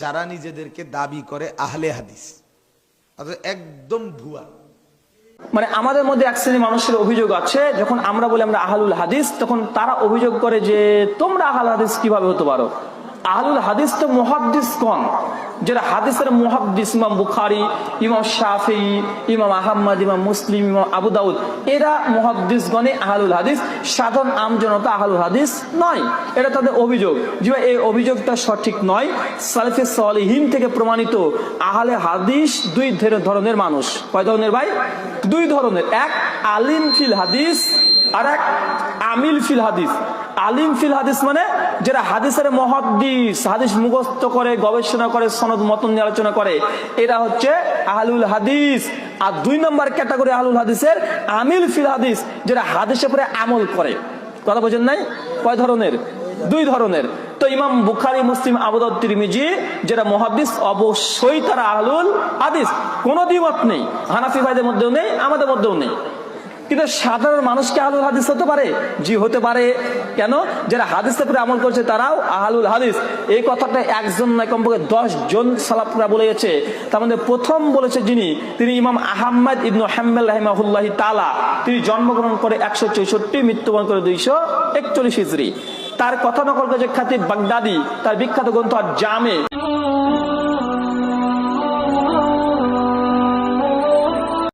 যারা নিজেদেরকে দাবি করে আহলে হাদিস, একদম ভুয়া। মানে আমাদের মধ্যে এক শ্রেণী মানুষের অভিযোগ আছে, যখন আমরা বলি আমরা আহলুল হাদিস, তখন তারা অভিযোগ করে যে তোমরা আহলুল হাদিস কিভাবে হতে পারো? আহলুল হাদিস তো মুহাদ্দিস কোন, যারা হাদিসের মুহাদ্দিস, ইমাম বুখারী, ইমাম শাফিঈ, ইমাম আহমদ, ইমাম মুসলিম, ইমাম আবু দাউদ, এরা মুহাদ্দিস গণে আহলুল হাদিস। সাধারণ আমজনতা আহলুল হাদিস নয়, এটা তাদের অভিযোগ। যে এই অভিযোগটা সঠিক নয়। সালেফে সালেহিন থেকে প্রমাণিত আহলে হাদিস দুই ধরনের মানুষ। কয় ধরনের ভাই? দুই ধরনের। এক আলিম ফিল হাদিস, আর এক আমিল ফিল হাদিস। আলিম ফিল হাদিস মানে যারা হাদিসের মুহাদ্দিস, হাদিস মুখস্থ করে, গবেষণা করে, সনদ মতন নিয়ে আলোচনা করে, এরা হচ্ছে আহলুল হাদিস। আর দুই নম্বর ক্যাটাগরি আহলুল হাদিসের আমিল ফিল হাদিস, যারা হাদিসের উপরে আমল করে। কথা বোঝেন নাই? কয় ধরনের? দুই ধরনের। তো ইমাম বুখারী, মুসলিম, আবু দাউদ, তিরমিজি যারা মুহাদ্দিস, অবশ্যই তারা আহলুল হাদিস, কোনো দ্বিমত নেই। হানাফি ভাইদের মধ্যেও নেই, আমাদের মধ্যেও নেই। কিন্তু সাধারণ মানুষকে আহলুল হাদিস হতে পারে? জি, হতে পারে। কেন? যারা হাদিসের উপরে আমল করছে তারাও আহলুল হাদিস। এই কথাটা একজন নয়, কমপক্ষে 10 জন সালাফরা বলে গেছে। তার মধ্যে প্রথম বলেছে যিনি, তিনি ইমাম আহমদ ইবনে হাম্বল রাহিমাহুল্লাহি তাআলা। তিনি জন্মগ্রহণ করে 164, মৃত্যুবরণ করে 241 হিজরি। তার কথা নকল করেছে খাতিব বাগদাদি, তার বিখ্যাত গ্রন্থ আর জামে।